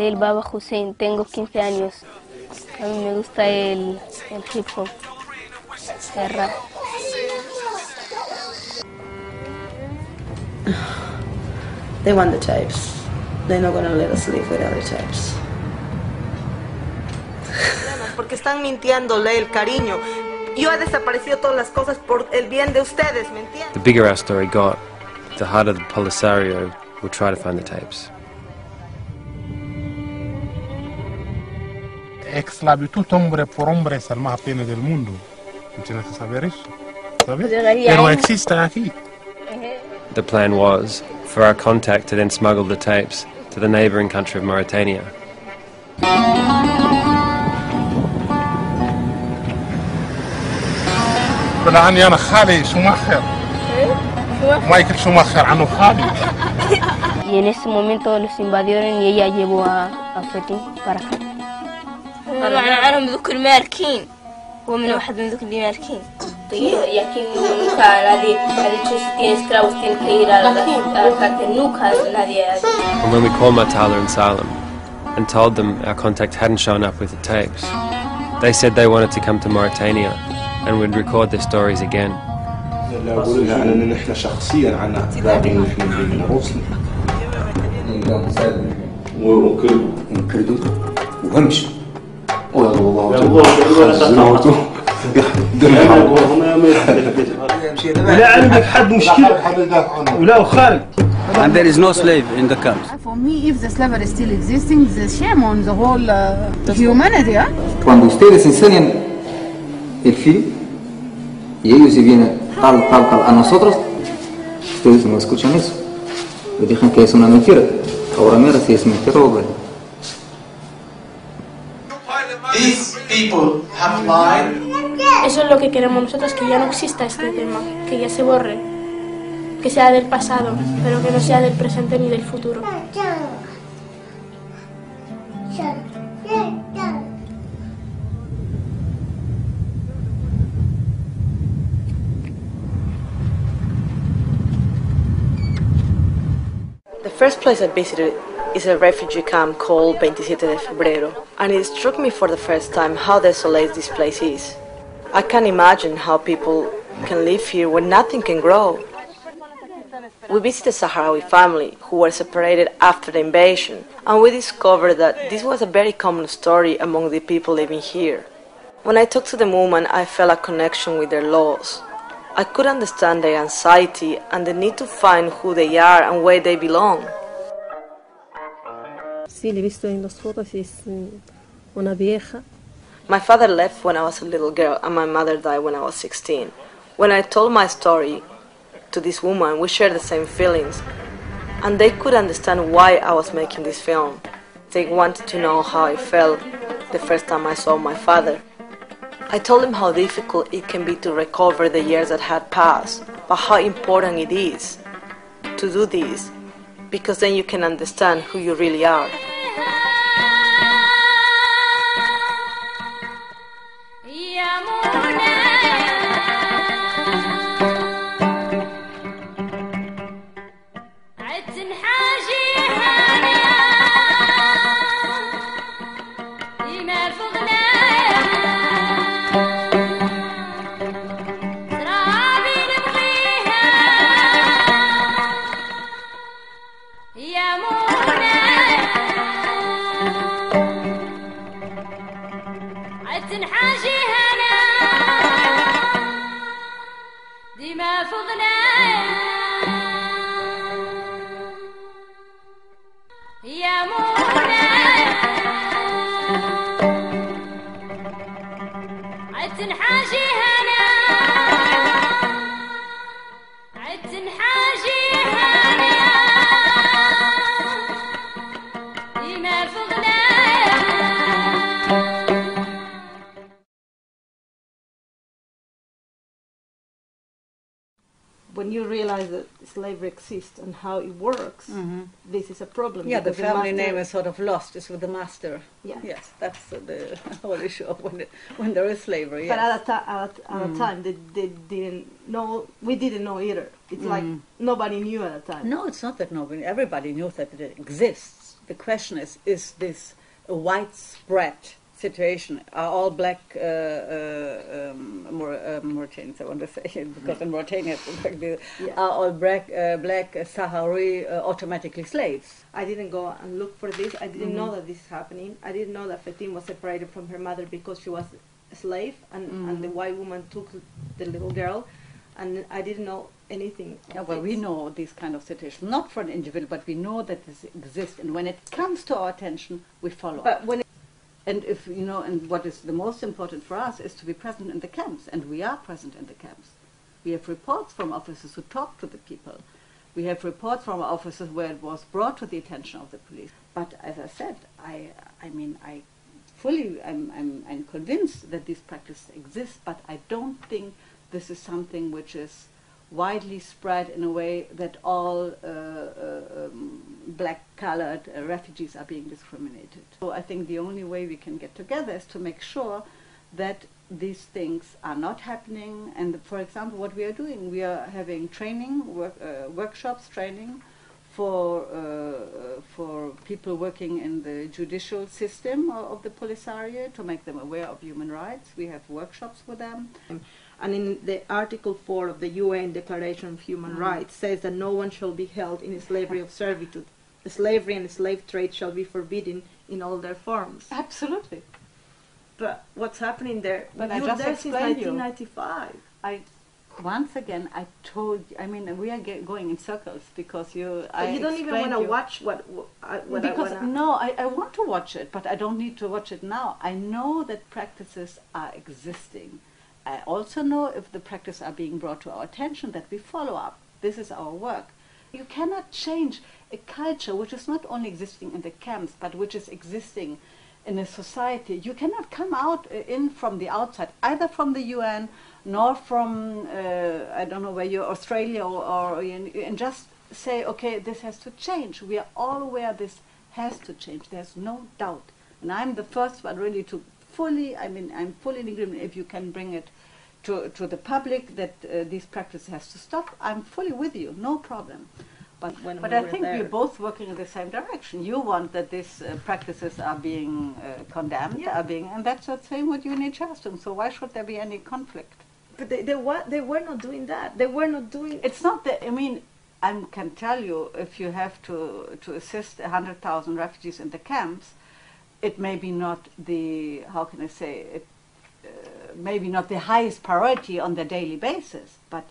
el Baba Hussein, tengo 15 años. A mí me gusta el hip hop, el rap. They want the tapes. They're not gonna let us live without the tapes. Porque están mintiéndole el cariño. Yo he desaparecido todas las cosas por el bien de ustedes, ¿me entienden? The bigger our story got, the harder the polisario would try to find the tapes. Esclavitud hombre por hombre es el más pena del mundo. Tienes que saber eso, ¿sabes? Pero existe aquí. The plan was for our contact to then smuggle the tapes to the neighbouring country of Mauritania. بالآن أنا خالي شماخر مايكل شماخر عنه خالي. Y en ese momento los invadieron y ella llevó a Fetín para acá. أنا عنهم ذوك الماركين ومن واحد من ذوك اللي ماركين. Y aquí nunca nadie ha dicho si tiene esclavos tienen que ir a la cárcel, nunca nadie ha dicho. And when we called Matala and Salem and told them our contact hadn't shown up with the tapes, they said they wanted to come to Mauritania and would record their stories again. لا أقول لها أننا نحن شخصيا عنا باقي نحن من روسنا وكردو وهمش والله لا عندك حد مشكلة ولا خارج. And there is no slave in the camps. For me, if the slavery is still existing, it's a shame on the whole humanity. Cuando ustedes enseñan el film y ellos se vienen tal a nosotros, ustedes no escuchan eso. Y dicen que es una mentira. Ahora mira si es mentira o verdad. These people have lied. Eso es lo que queremos nosotros, que ya no exista este tema, que ya se borre, que sea del pasado, pero que no sea del presente ni del futuro. The first place I visited is a refugee camp called 27 de Febrero, and it struck me for the first time how desolate this place is. I can't imagine how people can live here where nothing can grow. We visited a Sahraui family who were separated after the invasion, and we discovered that this was a very common story among the people living here. When I talked to the woman, I felt a connection with their loss. I could understand their anxiety and the need to find who they are and where they belong. Sí, le he visto en las fotos, es una vieja. My father left when I was a little girl and my mother died when I was 16. When I told my story to this woman, we shared the same feelings, and they could understand why I was making this film. They wanted to know how I felt the first time I saw my father. I told them how difficult it can be to recover the years that had passed, but how important it is to do this, because then you can understand who you really are. When you realize that slavery exists and how it works, this is a problem. Yeah, the family name is sort of lost. It's with the master. Yeah. Yes, that's the whole issue of when there is slavery. But yes. at the time, they didn't know. We didn't know either. It's like nobody knew at the time. No, it's not that nobody. Everybody knew that it exists, the question is this a widespread situation? Are all black Mauritanians, I want to say, because in Mauritania are all black Sahraouis automatically slaves? I didn't go and look for this. I didn't know that this is happening. I didn't know that Fatim was separated from her mother because she was a slave, and the white woman took the little girl, and I didn't know anything. Yeah, well, we know these kind of situations, not for an individual, but we know that this exists, and when it comes to our attention, we follow up. And if you know, and what is the most important for us is to be present in the camps, and we are present in the camps. We have reports from officers who talk to the people. We have reports from officers where it was brought to the attention of the police. But as I said, I'm convinced that this practice exists, but I don't think this is something which is widely spread in a way that all black-colored refugees are being discriminated. So I think the only way we can get together is to make sure that these things are not happening. And for example, what we are doing, we are having training, workshops, training for people working in the judicial system of the Polisario to make them aware of human rights. We have workshops with them. And in the Article 4 of the UN Declaration of Human Rights says that no one shall be held in slavery of servitude. Slavery and slave trade shall be forbidden in all their forms. Absolutely. But what's happening there? But you're there since 1995. Once again, I told you, I mean, we are going in circles because you don't even want to watch what because I no, I want to watch it, but I don't need to watch it now. I know that practices are existing. I also know if the practices are being brought to our attention that we follow up. This is our work. You cannot change a culture which is not only existing in the camps, but which is existing in a society. You cannot come in from the outside, either from the UN, nor from, I don't know where you're, Australia, and just say, okay, this has to change. We are all aware this has to change. There's no doubt. And I'm the first one really to I'm fully in agreement if you can bring it to the public that these practices has to stop. I'm fully with you, no problem. But I think we're both working in the same direction. You want that these practices are being condemned, and that's the same with UNHCR. So why should there be any conflict? But they were not doing that. They were not doing. It's not that. I mean, I can tell you, if you have to assist 100,000 refugees in the camps, it may be not the, how can I say it, maybe not the highest priority on the daily basis, but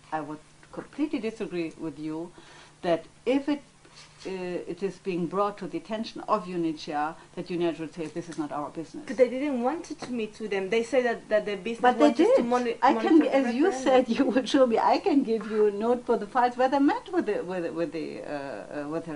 I would completely disagree with you that if it is being brought to the attention of UNHCR, that UNHCR would say this is not our business. But they didn't want to meet with them. They say that the business. But they did. To monitor as you said, you would show me. I can give you a note for the files where they met with the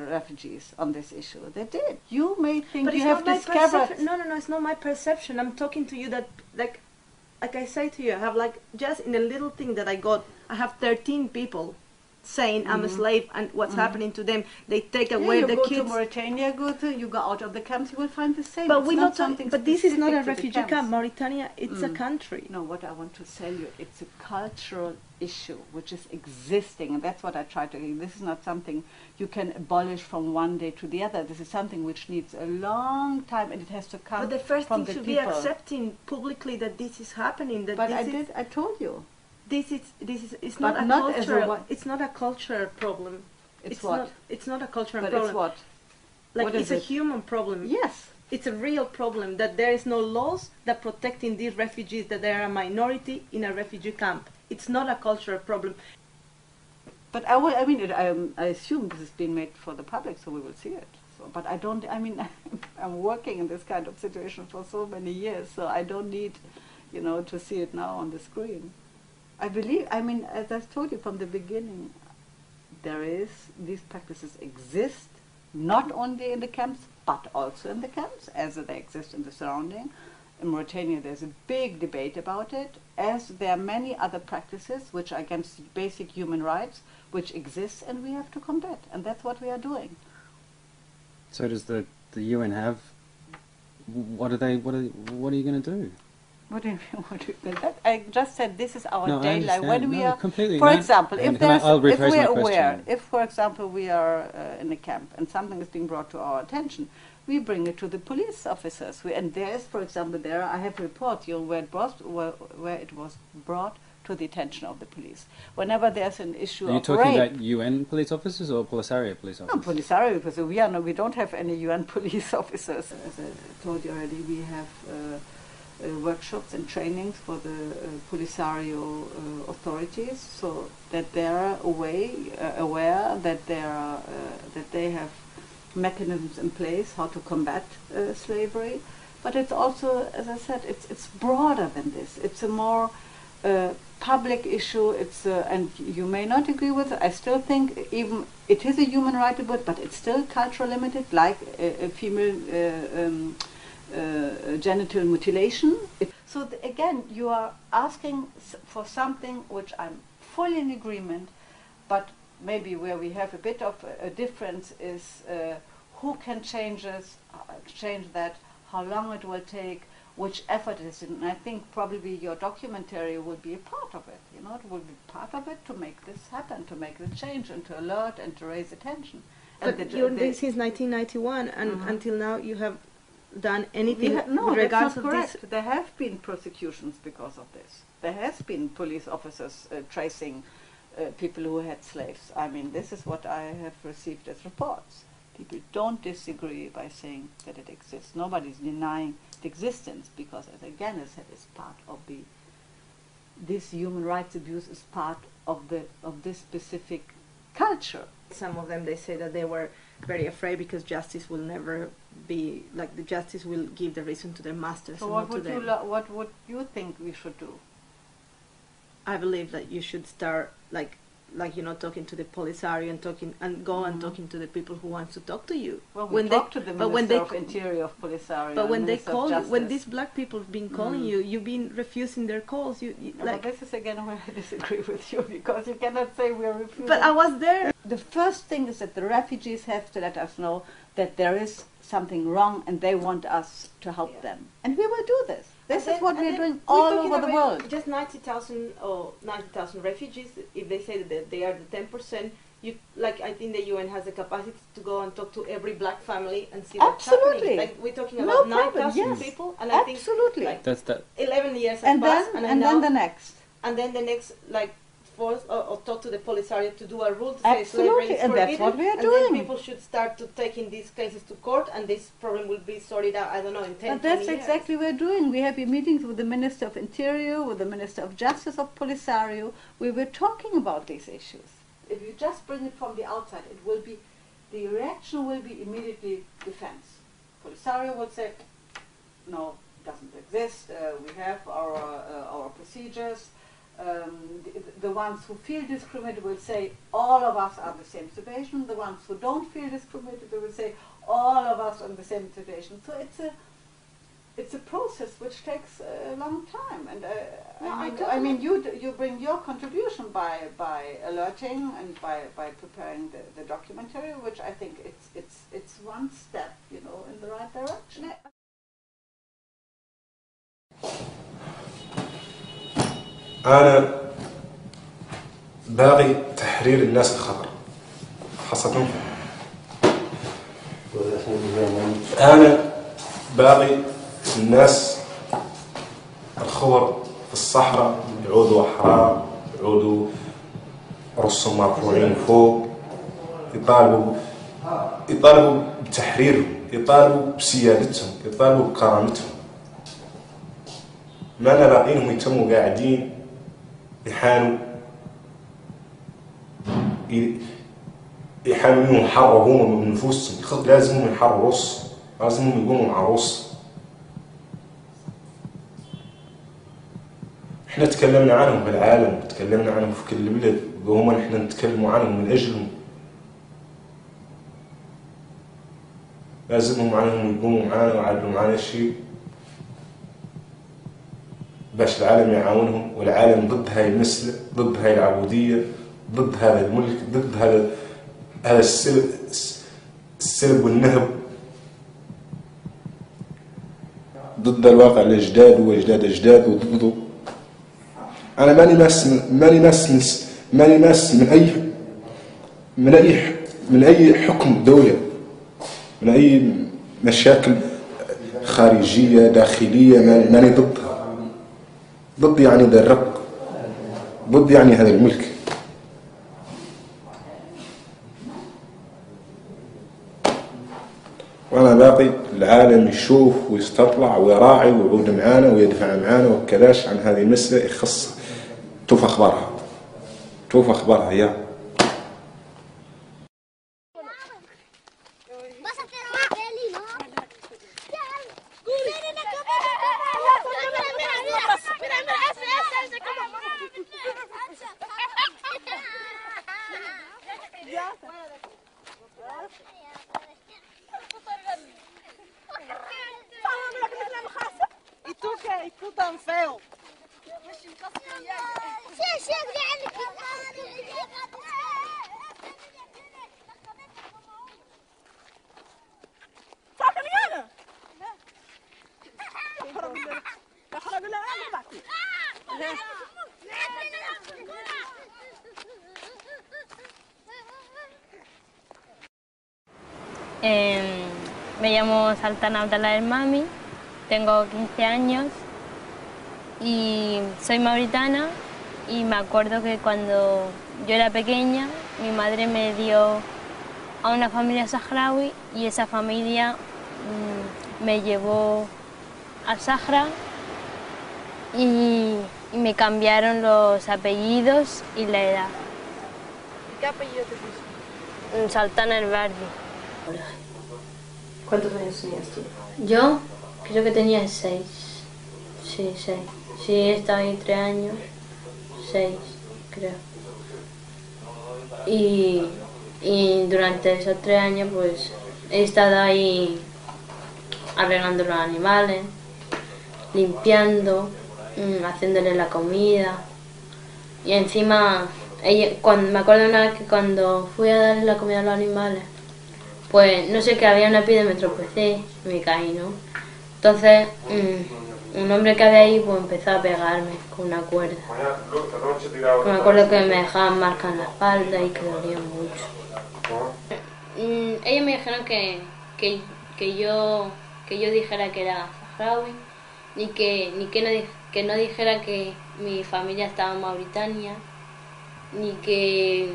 refugees on this issue. They did. You may think you have discovered. No, it's not my perception. I'm talking to you that like I say to you, I have just in a little thing that I got, I have 13 people saying I'm a slave, and what's happening to them, they take away the kids. You go to Mauritania, you go out of the camps, you will find the same. But but this is not a refugee camp. Mauritania, it's a country. No, what I want to tell you, it's a cultural issue which is existing, and that's what I try to. This is not something you can abolish from one day to the other. This is something which needs a long time, and it has to come from the people. But the first thing should be accepting publicly that this is happening. That but I told you. It's not a cultural. It's not a cultural problem. It's what? It's not a cultural problem. But it's what? Like it's a human problem. Yes. It's a real problem that there is no laws that protecting these refugees, that they are a minority in a refugee camp. It's not a cultural problem. But I assume this is being made for the public, so we will see it. So, but I don't. I mean, I'm working in this kind of situation for so many years, so I don't need, to see it now on the screen. I believe, as I told you from the beginning, these practices exist, not only in the camps, but also in the camps, as they exist in the surrounding. In Mauritania, there's a big debate about it, as there are many other practices which are against basic human rights, which exist, and we have to combat, and that's what we are doing. So does the UN have, what are you going to do? What do you mean? What do you mean? I just said this is our No, daily life. When we are, completely. for example, if we are aware, if, for example, we are in a camp and something is being brought to our attention, we bring it to the police officers. And there is, for example, I have a report where it was brought to the attention of the police. Whenever there's an issue of rape. Are you talking about UN police officers or Polisario police officers? No, Polisario, because we don't have any UN police officers. As I told you already, we have workshops and trainings for the Polisario authorities, so that they are aware that they have mechanisms in place how to combat slavery. But it's also, as I said, it's broader than this. It's a more public issue. And you may not agree with it. I still think even it is a human right, but it's still cultural limited, like a female genital mutilation. So again, you are asking for something which I'm fully in agreement, but maybe where we have a bit of a difference is who can change that, how long it will take, which effort it is in. And I think probably your documentary will be a part of it. You know, it will be part of it to make this happen, to make the change, and to alert and to raise attention. But you're this since 1991, and until now you have done anything with regards to this? There have been prosecutions because of this. There has been police officers tracing people who had slaves. I mean, this is what I have received as reports. People don't disagree by saying that it exists. Nobody's denying the existence because, as again I said, it's part of this human rights abuse is part of this specific culture. Some of them, they say that they were very afraid because justice will never be, like the justice will give the reason to their masters. So and not to them. What would you think we should do? I believe that you should start like you know, talking to the Polisario and talking to the people who want to talk to you. Well, we talk to the Minister of Interior of Polisario. But when they call you, when these black people have been calling you, you've been refusing their calls. But this is again where I disagree with you, because you cannot say we're refusing. But I was there. The first thing is that the refugees have to let us know that there is something wrong and they want us to help them. And we will do this. This is what we're doing all over the world. Just 90,000 refugees, if they say that they are the 10%, I think the UN has the capacity to go and talk to every black family and see what's happening. Like we're talking about 9,000 people, and I think that's that. 11 years have passed, and then the next, force or talk to the Polisario to do a rule to say slavery is and forbidden, that's what we are and doing. Then people should start to taking these cases to court, and this problem will be sorted out, I don't know, in 10 But that's 20 years. exactly what we're doing. We have meetings with the Minister of Interior, with the Minister of Justice of Polisario. We were talking about these issues. If you just bring it from the outside, the reaction will be immediately defense. Polisario will say, no, it doesn't exist. We have our procedures. The ones who feel discriminated will say all of us are in the same situation. The ones who don't feel discriminated will say all of us are in the same situation. So it's a process which takes a long time. And I mean, you bring your contribution by alerting and by preparing the documentary, which I think it's one step, you know, in the right direction. أنا باغي تحرير الناس الخضر خاصة. أنا باغي الناس الخضر في الصحراء يعودوا أحرار، يعودوا رؤوسهم مرفوعين فوق، يطالبوا بتحريرهم، يطالبوا بسيادتهم، يطالبوا بكرامتهم. ما أنا باقينهم يتموا قاعدين يحانوا انهم يحرروا هم من نفوسهم. لازمهم يحرروا روسهم، لازمهم يقوموا مع روسهم. احنا تكلمنا عنهم في العالم، تكلمنا عنهم في كل بلد، وهم نحن نتكلموا عنهم من اجلهم. لازمهم عنهم يقوموا معنا ويعدلوا معنا شيء باش العالم يعاونهم، والعالم ضد هاي المسألة، ضد هاي العبودية، ضد هذا الملك، ضد هذا السلب والنهب. ضد الواقع الأجداد وأجداد أجداد وضده. أنا ماني ماس من أي حكم دولة، من أي مشاكل خارجية داخلية، ماني ضدها. ضد يعني ذا الرق، ضد يعني هذا الملك. وأنا باقي العالم يشوف ويستطلع ويراعي ويعود معانا ويدفع معانا وكلاش عن هذه المسألة. يخص توف أخبارها يا Me llamo Saltana Abdallah del Mami, tengo 15 años y soy mauritana, y me acuerdo que cuando yo era pequeña mi madre me dio a una familia saharaui y esa familia me llevó al Sahara y me cambiaron los apellidos y la edad. ¿Qué apellido te puso? Saltana el Bardi. ¿Cuántos años tenías tú? Yo creo que tenía 6. Sí, 6. Sí, he estado ahí 3 años. 6, creo. Y durante esos 3 años pues he estado ahí arreglando los animales, limpiando, haciéndole la comida. Y encima, me acuerdo una vez que cuando fui a darle la comida a los animales, pues no sé, que había una epidemia, me tropecé y me caí, ¿no? Entonces, un hombre que había ahí pues empezó a pegarme con una cuerda. Me acuerdo que me dejaban marcas en la espalda y que dolían mucho. Ellos me dijeron que yo dijera que era saharaui, que no dijera que mi familia estaba en Mauritania, ni que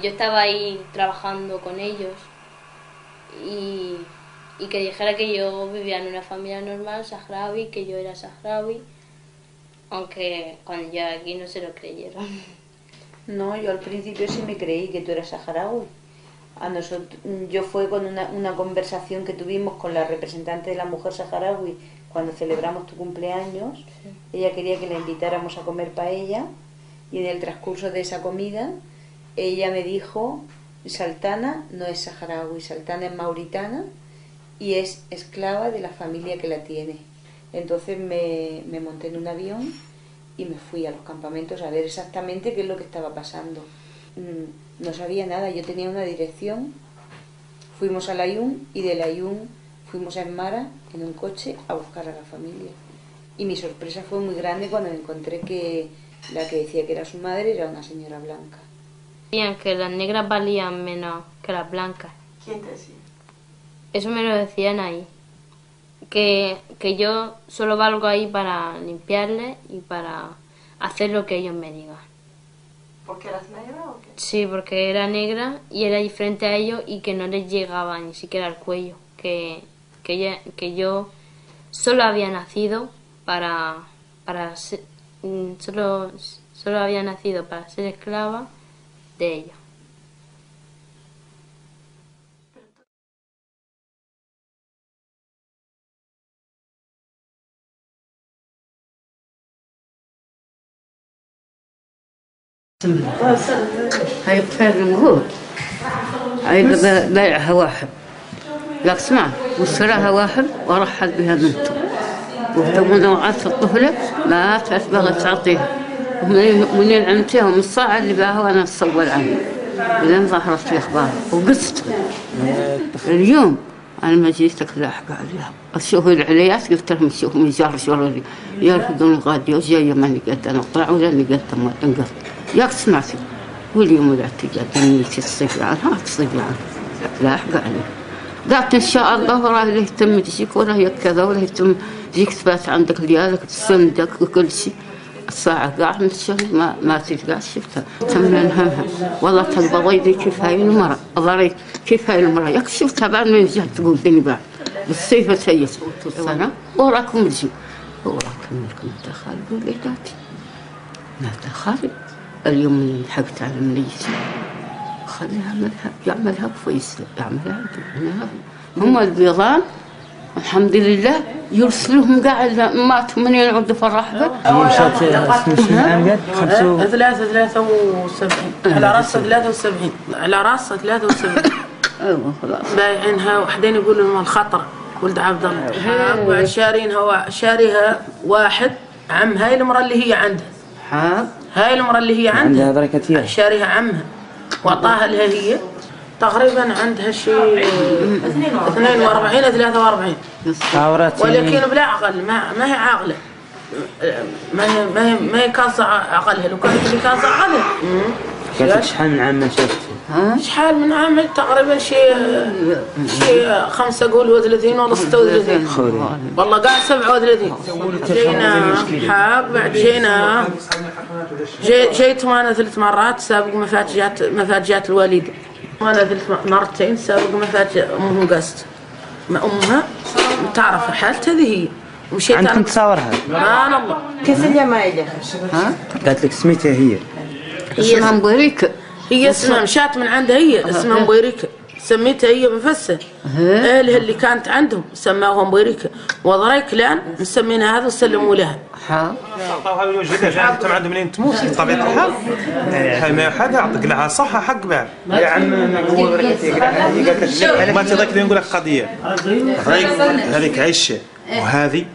yo estaba ahí trabajando con ellos, y que dijera que yo vivía en una familia normal saharaui, que yo era saharaui, aunque cuando llegué aquí no se lo creyeron. No, yo al principio sí me creí que tú eras saharaui. Yo fue con una conversación que tuvimos con la representante de la mujer saharaui cuando celebramos tu cumpleaños. Sí. Ella quería que la invitáramos a comer paella, y en el transcurso de esa comida ella me dijo: Saltana no es saharaui, Saltana es mauritana y es esclava de la familia que la tiene. Entonces me monté en un avión y me fui a los campamentos a ver exactamente qué es lo que estaba pasando. No sabía nada, yo tenía una dirección. Fuimos a Layún y de Layún fuimos a Enmara en un coche a buscar a la familia. Y mi sorpresa fue muy grande cuando me encontré que la que decía que era su madre era una señora blanca. Decían que las negras valían menos que las blancas. ¿Quién te decía? Eso me lo decían ahí. Que yo solo valgo ahí para limpiarles y para hacer lo que ellos me digan. ¿Por qué eras negra o qué? Sí, porque era negra y era diferente a ellos y que no les llegaba ni siquiera al cuello. Que yo solo había nacido para ser, solo había nacido para ser esclava de ellos. هاي بخير نقول هاي بيعها واحد، لك اسمع، واشتراها واحد ورحل بها بنته، ومن وعدت الطفلة لا تبغى تعطيها، ومن عمتها ومن الساعة اللي باها وانا اتصور عنها، لين ظهرت في اخبار وقصت اليوم أنا ما جيتك لاحق عليها أشوف العليات قلت لهم شوفوا يجرجروا لي يرفضون غادي وجاية ماني قد أنا أطلع ولا ني قد ما انقف ياك سمعتي واليوم الاعتقاد إني الصبيان هات صبيان لاحق عليه قالت إن شاء الله وراه لا يتم تجيك ولا هي كذا ولا يتم تجيك تبات عندك ليالك تسندك وكل شيء الساعة قاعد نتشغل ما تلقاش شفتها تمنى همها والله تقبضي دي كيف هاي المرة الله كيف هاي المرة ياك شفتها بعد ما رجعت تقول دني بعد بالسيفة سيس سنة وراكم تجي وراكم لكم دخل وليداتي ما دخل اليوم اللي لحقت على المليس خليها يعملها بفيس يعملها هم البيضان الحمد لله يرسلوهم قاعد ماتوا من ينعدوا في الرحبة. مشات 73 على راسها 73 على راسها 73. ايوه خلاص بايعينها وحدين يقولوا لهم الخطر ولد عبد الله بعد شاريها واحد عم هاي المرأة اللي هي عندها هاي المرأة اللي هي عندها شاريها عمها وعطاها لها هي تقريبا عندها شيء 42 أو 43 ولكن بلا عقل ما هي عاقله ما هي كاسة عقلها لو كانت اللي كاسة عقلها. قالت شحال من عام ما شفتي؟ شحال من عام تقريبا شيء 35 ولا 36 والله قاعد 37 جينا حاب بعد جينا جيت وانا 3 مرات سابق مفاجات الوالده وانا 3 مرتين سابق مفاجأة امهم قاست امها تعرف حالتها هذه هي ومشيت انا عندكم تصاورها سبحان الله كيف الجمايله قالت لك سميتها هي اسمها مبوريكة هي اسمها مشات من عندها هي اسمها مبوريكة سميتها هي مفسه اهلها اللي كانت عندهم سماوها مبوريكة وضريك الان مسمينها هذا وسلموا لها عطاوها الوجه جاء انت عندهم منين تموت بطبيعه الحال هاي ما حدا عطيك لها صحه حق بعد يا عم ما تضيق نقول لك قضيه هذيك عيشه وهذه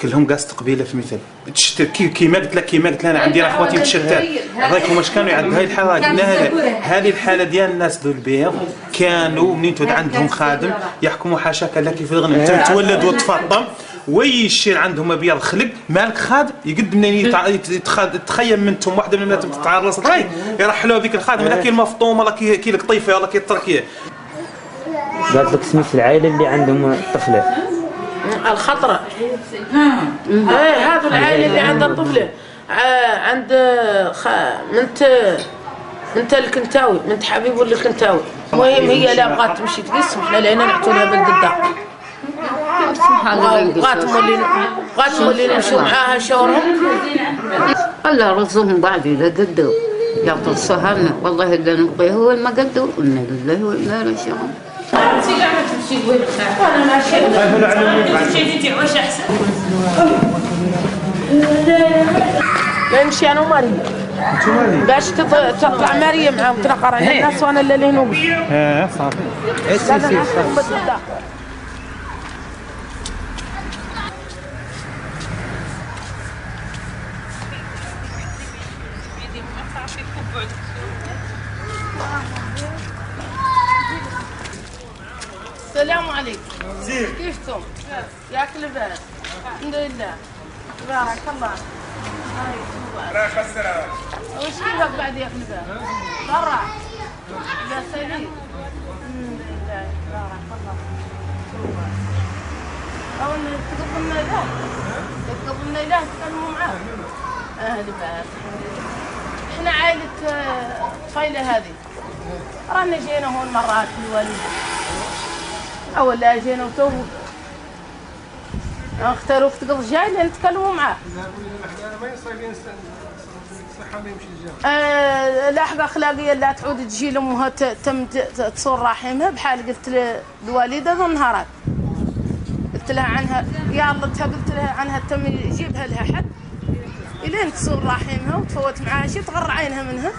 كلهم قاص قبيله في مثل تشتري كيما قلت لك انا عندي اخواتي متشتات هذاك هما كانوا يعدوا هاي الحاله قلنا هذه الحاله ديال الناس ذو البيض كانوا منين تود عندهم خادم يحكموا حاشاك لا كيف الغنم تولد وتفطم ويشير عندهم ابيض خلق مالك خادم يقد منين يتخيم منتم واحده من البنات تتعرض صدري يرحلوا بك الخادم لا كي المفطوم ولا كي القطيفه ولا كي التركيه. قالت لك سميت العائله اللي عندهم الطفله الخطره هذا العائله اللي عندها الطفله عند منت الكنتاوي منت حبيب ولا الكنتاوي المهم هي لا بغات تمشي تقسم احنا لقينا نعطوا لها بلد الدار بغات تولي نمشوا معاها شاورهم الله رزقهم بعد اذا قدوا يعطوا الصهرنا والله اذا نبغيه هو ما قدوا قلنا لله وانا لا شغل وانا ماشيه تعوش احسن لا نمشي انا ومريم باش تطلع مريم معاهم تنقر على الناس وانا اللي هنوم صافي السلام عليكم كيفكم؟ ياك لباس الحمد لله تبارك الله لا خسرها وش كيفك بعد ياك لباس؟ برا لا سليم الحمد لله تبارك الله أو تقبلنا له تقبلنا له تكلموا معاه لباس احنا عائلة طفيلة هذه رانا جينا هون مرات الوالدة أول لا جينا وتو اختاروك تقضي جاي لأن نتكلموا معاه. لاحقة أخلاقية لا تعود تجي لأمها تم تصور رحمها بحال قلت للوالدة ذو النهارات قلت لها عنها يا الله قلت لها عنها تم يجيبها لها حد إلين تصور رحمها وتفوت معاها شي تغر عينها منها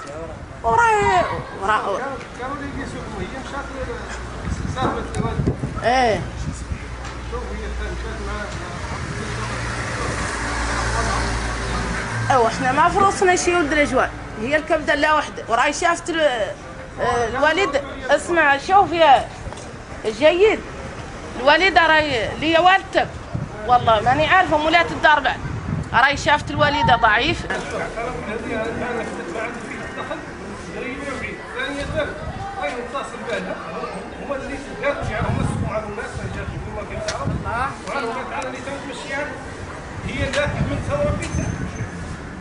وراي كانوا يقيسوكم هي مشات سافرت الوالدة ايه ايوا احنا ما فرصنا شي ولد الاجوال هي الكبده لا وحده وراي شافت الوالد اسمع شوف يا جيد الوالده راهي لي والدتك والله ماني عارفه مولات الدار بعد راهي شافت الوالده ضعيف.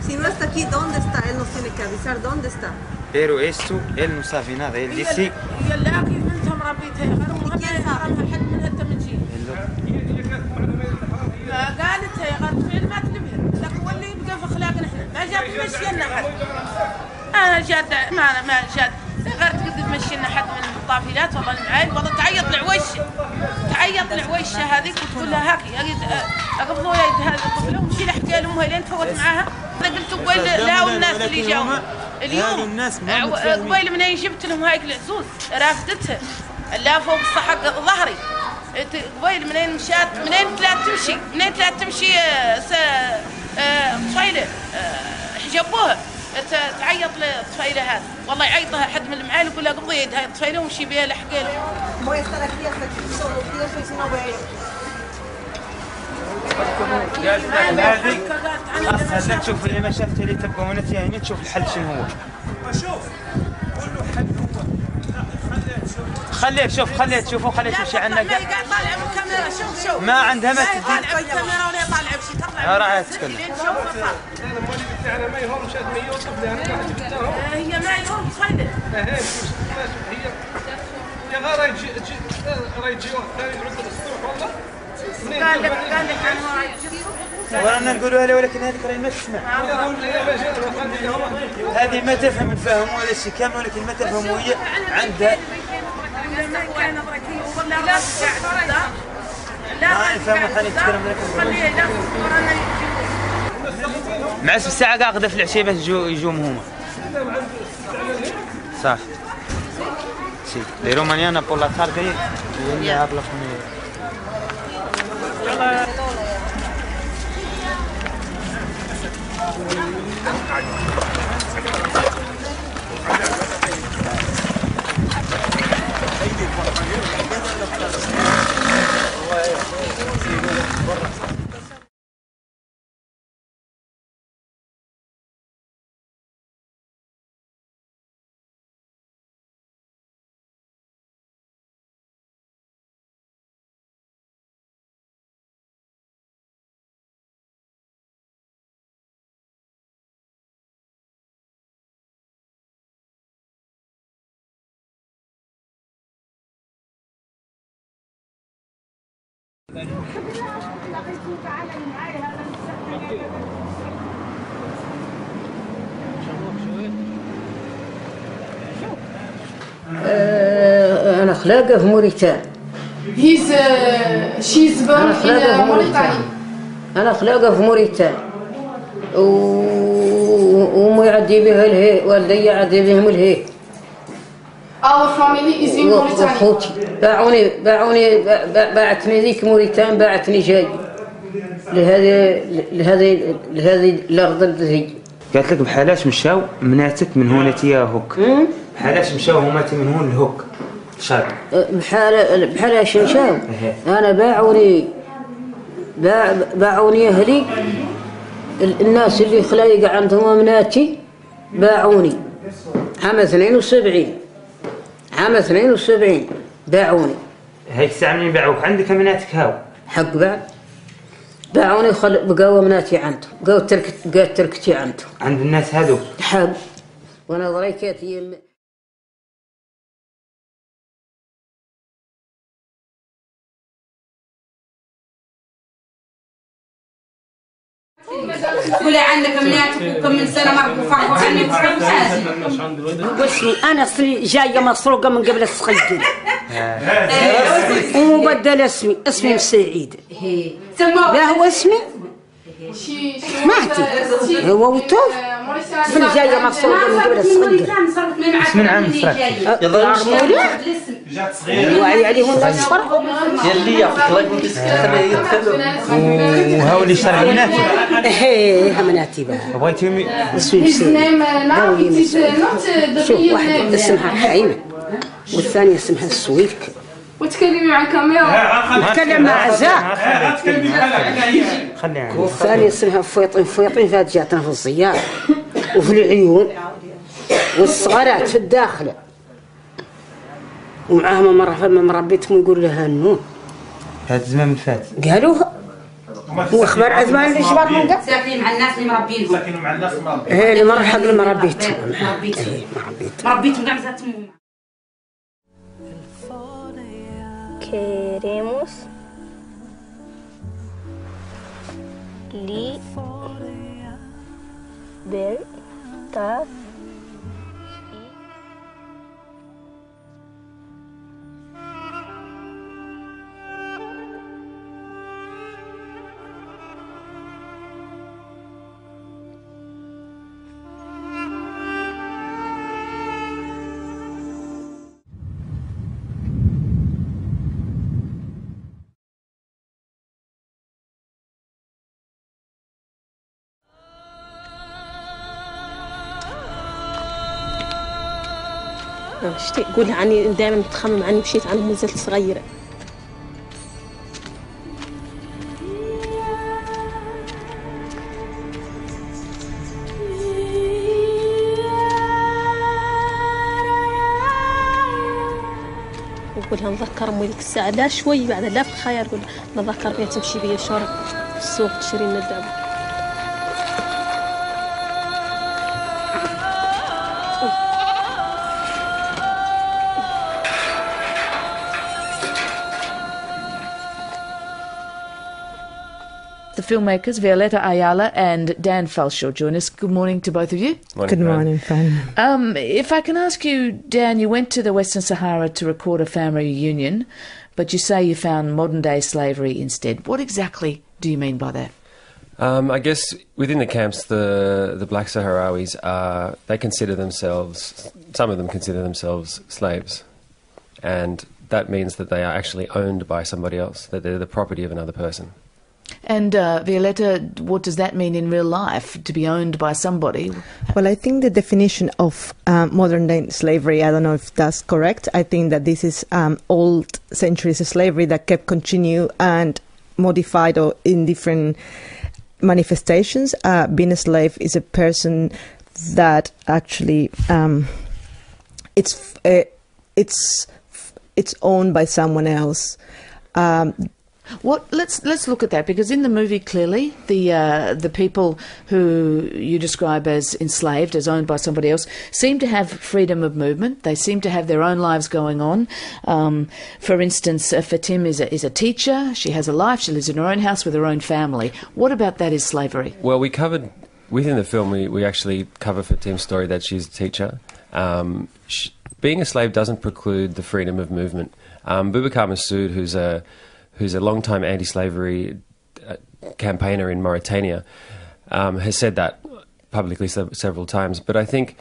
Si no está aquí, ¿dónde está? Él nos tiene que avisar dónde está. Pero esto, él no sabe nada. Él dice... لا كيف بنتهم ربيتها غير مهمة حد من هالتمجي. قالت هي غير فعل ما تنبهر لك هو اللي يبقى في أخلاقنا إحنا ما جات تمشينا حد. أنا جات ما جات غير تقدر تمشينا حد من الطافلات والله المعايل والله تعيط العويشة هذيك وتقول لها هاكي أقبضوا يا هذا الطفل ومشي لحكي لأمها لين تفوت معاها. أنا قلت قبيل لا والناس اللي جاوا اليوم قبيل منين جبت لهم هايك العزوز رافدتها لا فوق الصحق ظهري قبيل منين مشات منين ثلاث تمشي طفيله حجبوها تعيط للطفيله هذه والله يعيطها حد من المعالي يقول لها قبضي يد هاي الطفيله ومشي بها لحقي هذا تشوف اللي ما شافته اللي تبقى هنا هنا تشوف الحل شنو هو. شوف قول له حل هو خليه تشوف وخليه تمشي عنا. قاعد طالع من الكاميرا شوف ما عندها ما تدي طالع بالكاميرا ولا طالع بشي تطلع راح تتكلم. انا مولي بتاعنا ما يهون شاد ما يوصف لي انا هي ما يهون صايده هي غير راي يجيون ثاني يعود الصبح والله قال لك عنها راي ورانا نقولوا له ولكن هذيك راهي ما تسمع. هذه ما تفهم الفهم ولا شيء كامل ولكن ما تفهم وهي عندها ما يفهموا حنا نتكلم لكم مع الساعة قاعدة في العشية باش يجوم هما صح سي de mañana por la tarde y ella habla con él. أنا خلاقة في موريتان. she's born in Mauritania. أنا خلاقة في موريتان وأمي يعدي بها الهي والدي يعدي بهم الهي. Our family is in Mauritania. وأخوتي باعتني ذيك موريتان باعتني جاي لهذه الأرض ذي. قالت لك بحالاش مشاو مناتك من هون تيا هوك. بحالاش مشاو هماتي من هون لهوك شرق. بحالاش مشاو أنا باعوني أهلي الناس اللي خلايق عندهم مناتي باعوني عام 72 باعوني. هيك الساعة منين باعوك عندك مناتك هاو حق بعد باعوني بقاوة مناتي عندهم قاوة تركتي عندهم عند الناس هذو حق وانا ضريكاتي قولي عندك مناتك وكم من سنة ما فرحوا عنك واسمي أنا جاية مسروقة من قبل الصغير ومبدل اسمي سعيد. لا هو اسمي ماتي هو وطوف من جاية مسروقة من قبل الصغير من عام فرق يلا جات صغيرة وعي عليهم الناس فرق يلي يعطيك وهاو اللي شرع مناتي ايه مناتي بها بغيتي اسمي شوف واحدة اسمها حعيمة والثانية اسمها السويك وتكلمي مع الكاميرا. نتكلم مع زاه. والثانية اسمها فويطين فهاد جاتنا في الزيارة وفي العيون والصغارات في الداخل ومعاهم مربيتهم يقول لها النون. هاد الزمان فات. قالوا واخبار ازمان اللي شباب من قبل ساكنين مع الناس اللي مربينهم. ساكنين مع الناس مربينهم. ايه اللي مرة حق اللي مربيتهم. مربيتهم كاع ذاتهم. Queremos libertad. شتي قولها عني دائما متخمم عني مشيت عنهم مازلت صغيرة. نقولها نذكر امي ديك الساعة لا شوي بعد لا في الخيال نقول نذكر بها تمشي بيا شهر في السوق تشري لنا الدابة. The filmmakers Violeta Ayala and Dan Falshaw join us. Good morning to both of you. Good morning, Fan. If I can ask you, Dan, you went to the Western Sahara to record a family reunion, but you say you found modern-day slavery instead. What exactly do you mean by that? I guess within the camps, the black Sahraouis they consider themselves, some of them consider themselves slaves, and that means that they are actually owned by somebody else, that they're the property of another person. And Violeta, what does that mean in real life, to be owned by somebody? Well, I think the definition of modern-day slavery, I don't know if that's correct. I think that this is old centuries of slavery that kept continue and modified or in different manifestations. Being a slave is a person that actually it's owned by someone else. Let's look at that, because in the movie clearly the people who you describe as enslaved, as owned by somebody else, seem to have freedom of movement. They seem to have their own lives going on. For instance, Fatim is a teacher. She has a life. She lives in her own house with her own family. What about that is slavery? Well, we covered within the film. We actually cover Fatim's story that she's a teacher. Being a slave doesn't preclude the freedom of movement. Boubacar Massoud, who's a long-time anti-slavery campaigner in Mauritania, has said that publicly several times. But I think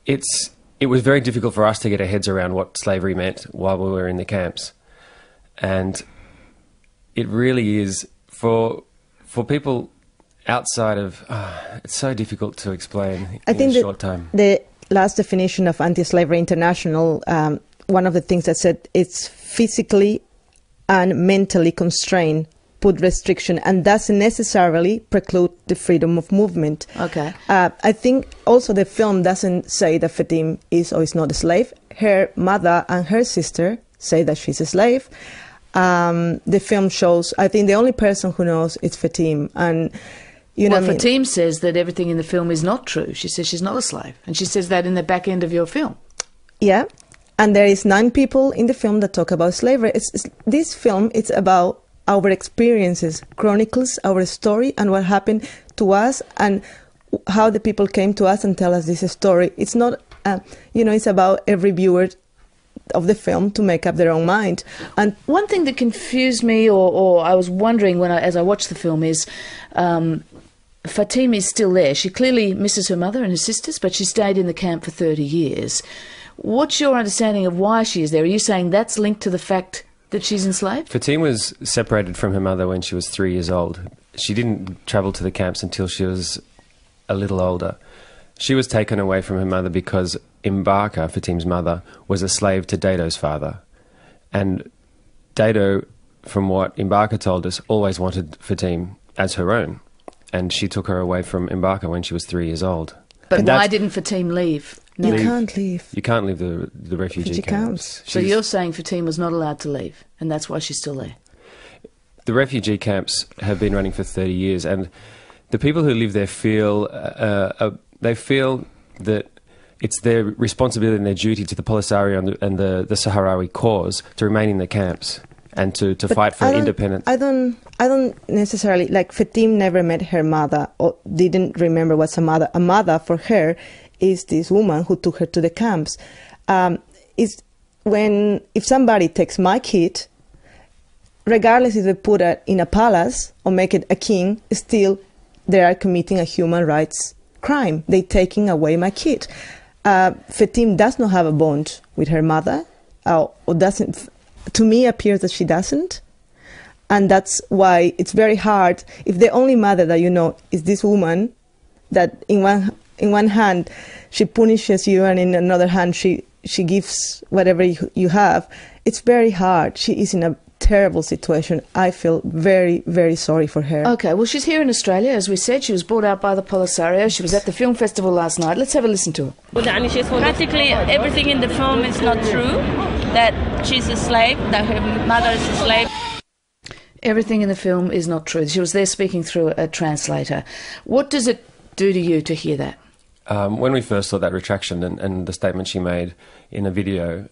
it was very difficult for us to get our heads around what slavery meant while we were in the camps. And it really is, for people outside of... it's so difficult to explain in a short time. The last definition of Anti-Slavery International, one of the things that said it's physically and mentally constrained, put restriction, and doesn't necessarily preclude the freedom of movement. Okay. I think also the film doesn't say that Fatim is or is not a slave. Her mother and her sister say that she's a slave. The film shows, I think the only person who knows is Fatim. And you know, Fatim says that everything in the film is not true. She says she's not a slave, and she says that in the back end of your film. Yeah. And there is 9 people in the film that talk about slavery. This film, it's about our experiences, chronicles our story and what happened to us and how the people came to us and tell us this story. It's not, it's about every viewer of the film to make up their own mind. And one thing that confused me, or I was wondering as I watched the film, is Fatim is still there. She clearly misses her mother and her sisters, but she stayed in the camp for 30 years. What's your understanding of why she is there? Are you saying that's linked to the fact that she's enslaved? Fatim was separated from her mother when she was 3 years old. She didn't travel to the camps until she was a little older. She was taken away from her mother because Mbaka, Fatim's mother, was a slave to Dado's father. And Dado, from what Imbarka told us, always wanted Fatim as her own, and she took her away from Imbarka when she was 3 years old. But why didn't Fatim leave? You can't leave. You can't leave the refugee camps. So you're saying Fatim was not allowed to leave, and that's why she's still there? The refugee camps have been running for 30 years, and the people who live there feel they feel that it's their responsibility and their duty to the Polisario and the Sahraoui cause to remain in the camps and to fight for independence. I don't necessarily, like, Fatim never met her mother or didn't remember what's a mother. A mother for her is this woman who took her to the camps. If somebody takes my kid, regardless if they put it in a palace or make it a king, still they are committing a human rights crime. They're taking away my kid. Fatim does not have a bond with her mother, or doesn't. To me, appears that she doesn't, and that's why it's very hard. If the only mother that you know is this woman, that in one hand she punishes you, and in another hand she gives whatever you have, it's very hard. She is in a terrible situation. I feel very, very sorry for her. Okay, well, she's here in Australia, as we said. She was brought out by the Polisario. She was at the film festival last night. Let's have a listen to her. Practically everything in the film is not true, that she's a slave, that her mother is a slave. Everything in the film is not true. She was there speaking through a translator. What does it do to you to hear that? When we first saw that retraction and the statement she made in a video,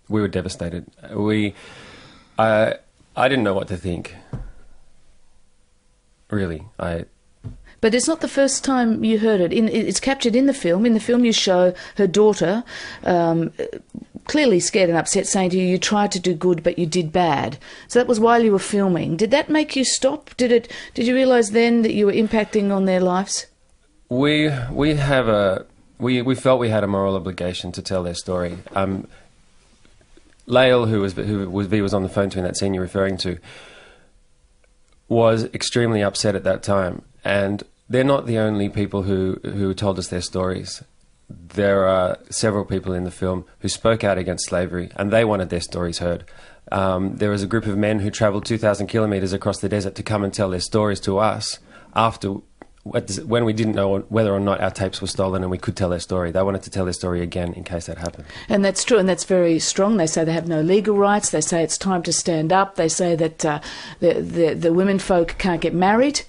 we were devastated. I didn't know what to think. Really, But it's not the first time you heard it. It's captured in the film. In the film you show her daughter clearly scared and upset, saying to you, you tried to do good but you did bad. So that was while you were filming. Did that make you stop? Did you realise then that you were impacting on their lives? We felt we had a moral obligation to tell their story. Lael, who was on the phone to in that scene you're referring to, was extremely upset at that time. And they're not the only people who told us their stories. There are several people in the film who spoke out against slavery, and they wanted their stories heard. There was a group of men who travelled 2,000 kilometres across the desert to come and tell their stories to us when we didn't know whether or not our tapes were stolen and we could tell their story. They wanted to tell their story again in case that happened. And that's true, and that's very strong. They say they have no legal rights. They say it's time to stand up. They say that the women folk can't get married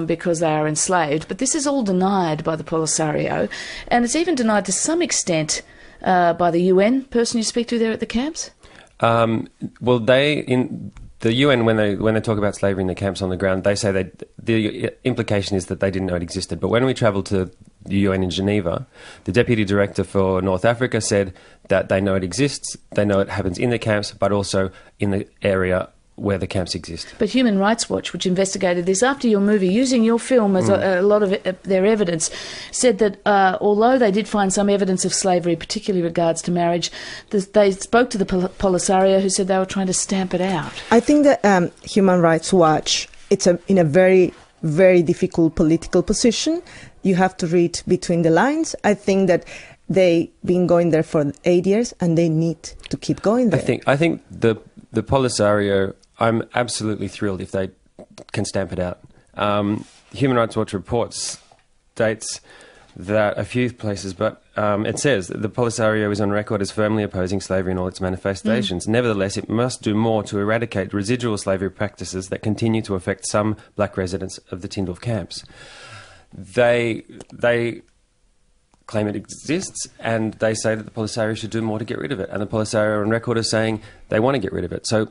because they are enslaved. But this is all denied by the Polisario, and it's even denied to some extent by the UN person you speak to there at the camps? Well, the UN, when they talk about slavery in the camps on the ground, they say the implication is that they didn't know it existed. But when we travelled to the UN in Geneva, the Deputy Director for North Africa said that they know it exists, they know it happens in the camps, but also in the area where the camps exist. But Human Rights Watch, which investigated this after your movie, using your film as a lot of their evidence, said that although they did find some evidence of slavery, particularly regards to marriage, they spoke to the Polisario, who said they were trying to stamp it out. I think that Human Rights Watch, it's in a very, very difficult political position. You have to read between the lines. I think that they've been going there for 8 years, and they need to keep going there. I think the Polisario, I'm absolutely thrilled if they can stamp it out. Human Rights Watch reports states that a few places, but it says that the Polisario is on record as firmly opposing slavery in all its manifestations. Nevertheless, it must do more to eradicate residual slavery practices that continue to affect some black residents of the Tindouf camps. They claim it exists, and they say that the Polisario should do more to get rid of it. And the Polisario on record is saying they want to get rid of it. So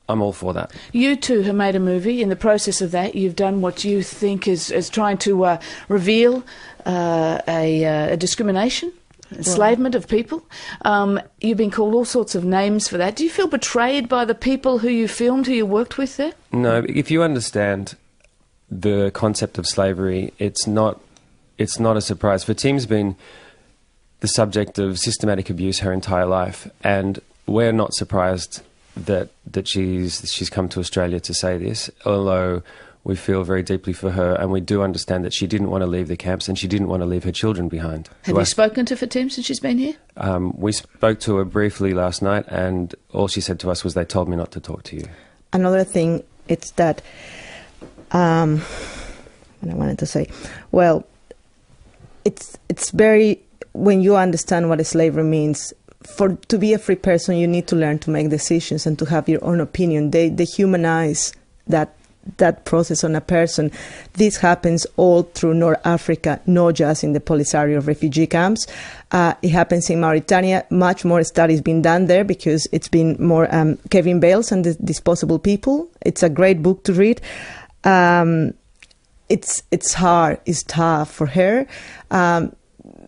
I'm all for that. You too have made a movie. In the process of that, you've done what you think is trying to reveal a discrimination, enslavement of people. You've been called all sorts of names for that. Do you feel betrayed by the people who you filmed, who you worked with there? No, if you understand the concept of slavery, it's not a surprise. Fatim's been the subject of systematic abuse her entire life, and we're not surprised that she's come to Australia to say this, although we feel very deeply for her, and we do understand that she didn't want to leave the camps and she didn't want to leave her children behind. Have you spoken to Fatim since she's been here? We spoke to her briefly last night, and all she said to us was they told me not to talk to you. Another thing, it's that, what I wanted to say, well, it's very, when you understand what slavery means, to be a free person, you need to learn to make decisions and to have your own opinion. They humanize that process on a person. This happens all through North Africa, not just in the Polisario refugee camps. It happens in Mauritania. Much more studies been done there because it's been more Kevin Bales and the Disposable People. It's a great book to read. It's hard, it's tough for her.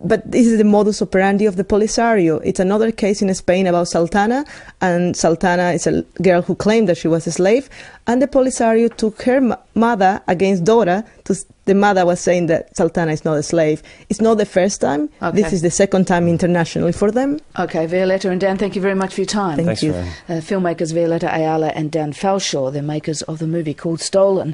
But this is the modus operandi of the Polisario. It's another case in Spain about Sultana, and Sultana is a girl who claimed that she was a slave, and the Polisario took her mother against Dora. The mother was saying that Sultana is not a slave. It's not the first time. Okay. This is the second time internationally for them. Okay, Violetta and Dan, thank you very much for your time. Thank you. Filmmakers Violetta Ayala and Dan Falshaw, they're makers of the movie called Stolen.